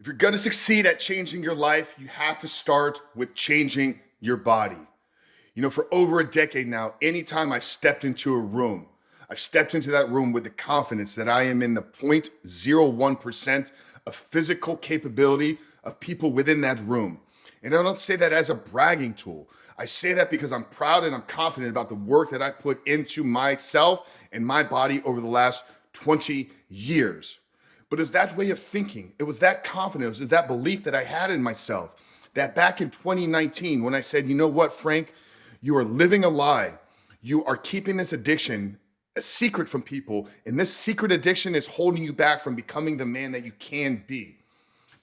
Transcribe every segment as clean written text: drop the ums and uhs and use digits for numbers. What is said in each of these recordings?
If you're going to succeed at changing your life, you have to start with changing your body. For over a decade now, anytime I've stepped into a room, I've stepped into that room with the confidence that I am in the 0.01% of physical capability of people within that room. And I don't say that as a bragging tool. I say that because I'm proud and I'm confident about the work that I put into myself and my body over the last 20 years. But it's that way of thinking. It was that confidence, it was that belief that I had in myself that back in 2019, when I said, you know what, Frank, you are living a lie. You are keeping this addiction a secret from people. And this secret addiction is holding you back from becoming the man that you can be.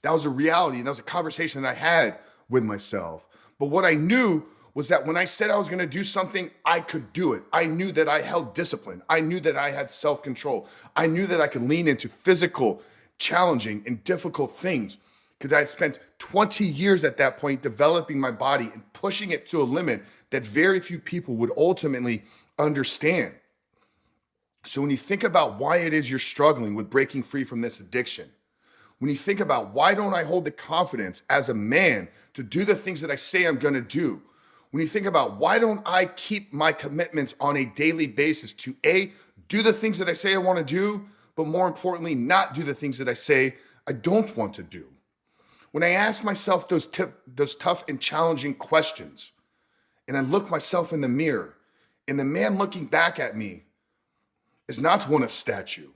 That was a reality. That was a conversation that I had with myself. But what I knew was that when I said I was going to do something, I could do it. I knew that I held discipline. I knew that I had self-control. I knew that I could lean into physical, challenging, and difficult things because I had spent 20 years at that point developing my body and pushing it to a limit that very few people would ultimately understand. So when you think about why it is you're struggling with breaking free from this addiction, when you think about why don't I hold the confidence as a man to do the things that I say I'm going to do, when you think about why don't I keep my commitments on a daily basis to do the things that I say I want to do, but more importantly, not do the things that I say I don't want to do. When I ask myself those tough and challenging questions, and I look myself in the mirror, and the man looking back at me is not one of stature,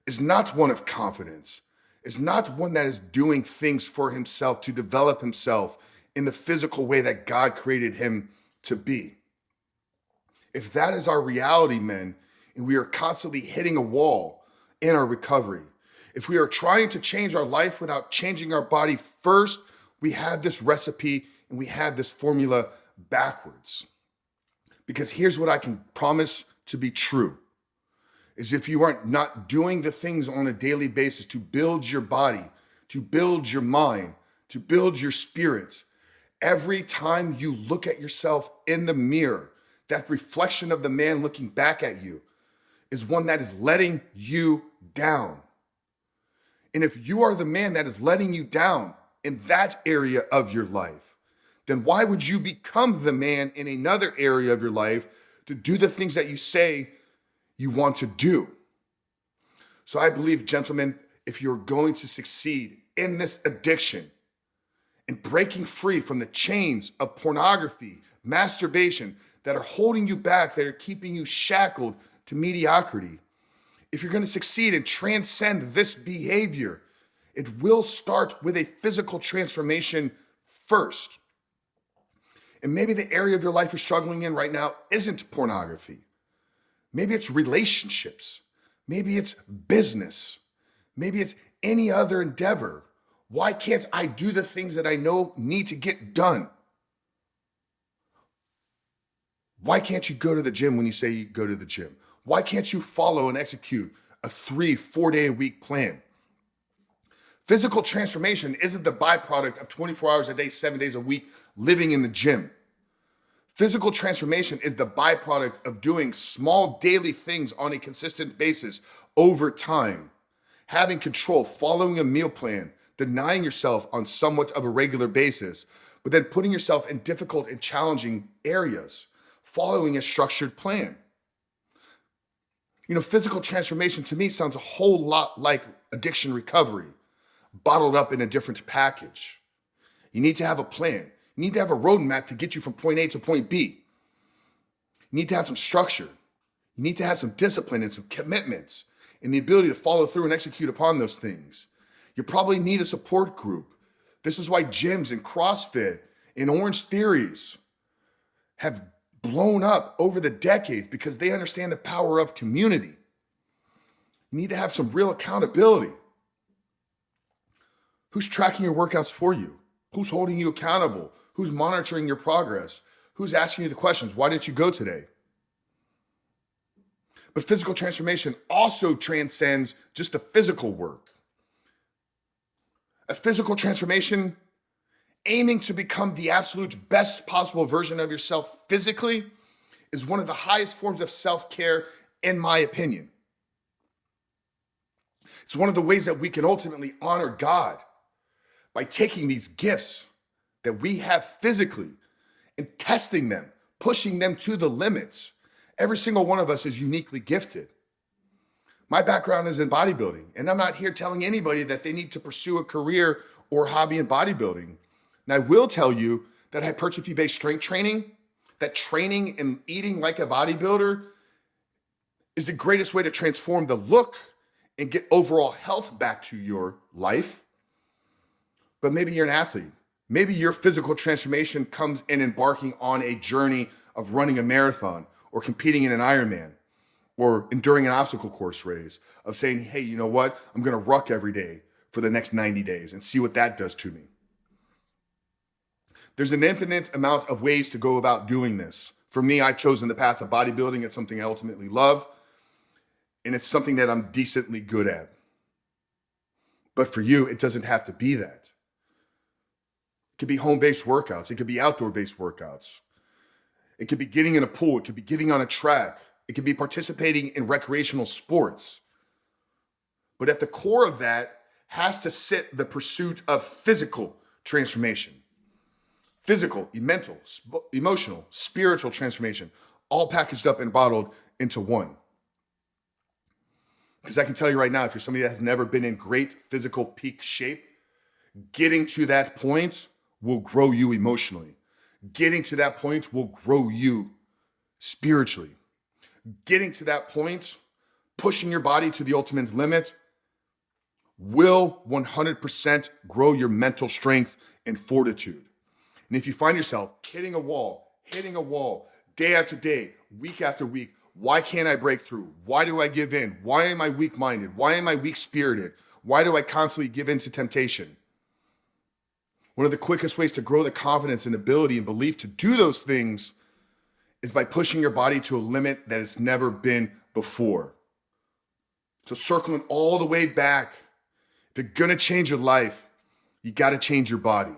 is not one of confidence, is not one that is doing things for himself to develop himself in the physical way that God created him to be. If that is our reality, men, and we are constantly hitting a wall in our recovery, if we are trying to change our life without changing our body first, we have this recipe and we have this formula backwards. Because here's what I can promise to be true, is if you are not doing the things on a daily basis to build your body, to build your mind, to build your spirit, every time you look at yourself in the mirror, that reflection of the man looking back at you is one that is letting you down. And if you are the man that is letting you down in that area of your life, then why would you become the man in another area of your life to do the things that you say you want to do? So I believe, gentlemen, if you're going to succeed in this addiction, and breaking free from the chains of pornography, masturbation that are holding you back, that are keeping you shackled to mediocrity. If you're going to succeed and transcend this behavior, it will start with a physical transformation first. And maybe the area of your life you're struggling in right now isn't pornography. Maybe it's relationships. Maybe it's business. Maybe it's any other endeavor. Why can't I do the things that I know need to get done? Why can't you go to the gym when you say you go to the gym? Why can't you follow and execute a 3-4 day a week plan? Physical transformation isn't the byproduct of 24 hours a day, 7 days a week living in the gym. Physical transformation is the byproduct of doing small daily things on a consistent basis over time, having control, following a meal plan, denying yourself on somewhat of a regular basis, but then putting yourself in difficult and challenging areas, following a structured plan. Physical transformation to me sounds a whole lot like addiction recovery, bottled up in a different package. You need to have a plan. You need to have a roadmap to get you from point A to point B. You need to have some structure. You need to have some discipline and some commitments and the ability to follow through and execute upon those things. You probably need a support group. This is why gyms and CrossFit and Orange Theories have blown up over the decades, because they understand the power of community. You need to have some real accountability. Who's tracking your workouts for you? Who's holding you accountable? Who's monitoring your progress? Who's asking you the questions? Why didn't you go today? But physical transformation also transcends just the physical work. A physical transformation, aiming to become the absolute best possible version of yourself physically, is one of the highest forms of self-care, in my opinion. It's one of the ways that we can ultimately honor God. by taking these gifts that we have physically and testing them, pushing them to the limits. Every single one of us is uniquely gifted. My background is in bodybuilding, and I'm not here telling anybody that they need to pursue a career or hobby in bodybuilding. And I will tell you that hypertrophy-based strength training, that training and eating like a bodybuilder is the greatest way to transform the look and get overall health back to your life. But maybe you're an athlete. Maybe your physical transformation comes in embarking on a journey of running a marathon or competing in an Ironman or enduring an obstacle course race, of saying, hey, you know what? I'm gonna ruck every day for the next 90 days and see what that does to me. There's an infinite amount of ways to go about doing this. For me, I've chosen the path of bodybuilding. It's something I ultimately love, and it's something that I'm decently good at. But for you, it doesn't have to be that. It could be home-based workouts. It could be outdoor-based workouts. It could be getting in a pool. It could be getting on a track. It could be participating in recreational sports. But at the core of that has to sit the pursuit of physical transformation. Physical, mental, emotional, spiritual transformation, all packaged up and bottled into one. Because I can tell you right now, if you're somebody that has never been in great physical peak shape, getting to that point will grow you emotionally. Getting to that point will grow you spiritually. Getting to that point, pushing your body to the ultimate limit, will 100% grow your mental strength and fortitude. And if you find yourself hitting a wall, day after day, week after week, why can't I break through? Why do I give in? Why am I weak-minded? Why am I weak-spirited? Why do I constantly give in to temptation? One of the quickest ways to grow the confidence and ability and belief to do those things is by pushing your body to a limit that it's never been before. So circling all the way back, if you're gonna change your life, you gotta change your body.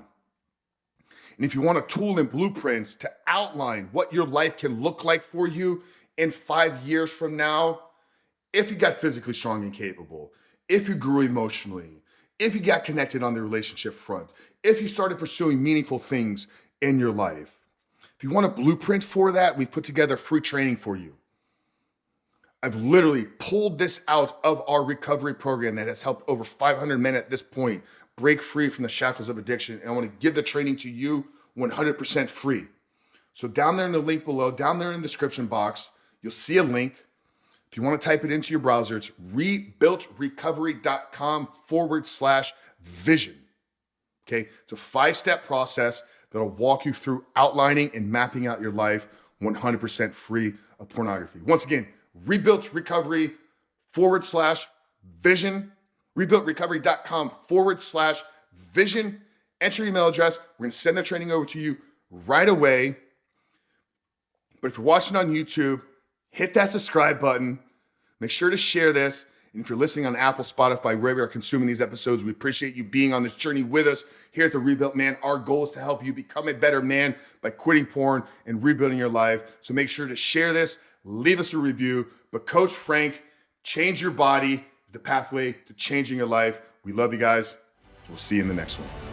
And if you want a tool and blueprints to outline what your life can look like for you in 5 years from now, if you got physically strong and capable, if you grew emotionally, if you got connected on the relationship front, if you started pursuing meaningful things in your life, if you want a blueprint for that, we've put together free training for you. I've literally pulled this out of our recovery program that has helped over 500 men at this point break free from the shackles of addiction. And I want to give the training to you 100% free. So down there in the link below, down there in the description box, you'll see a link. If you want to type it into your browser, it's rebuiltrecovery.com/vision. Okay, it's a 5-step process that'll walk you through outlining and mapping out your life 100% free of pornography. Once again, rebuiltrecovery.com/vision, rebuiltrecovery.com/vision. Enter your email address. We're going to send the training over to you right away. But if you're watching on YouTube, hit that subscribe button. Make sure to share this. And if you're listening on Apple, Spotify, wherever you're consuming these episodes, we appreciate you being on this journey with us here at The Rebuilt Man. Our goal is to help you become a better man by quitting porn and rebuilding your life. So make sure to share this, leave us a review. But Coach Frank, change your body is the pathway to changing your life. We love you guys. We'll see you in the next one.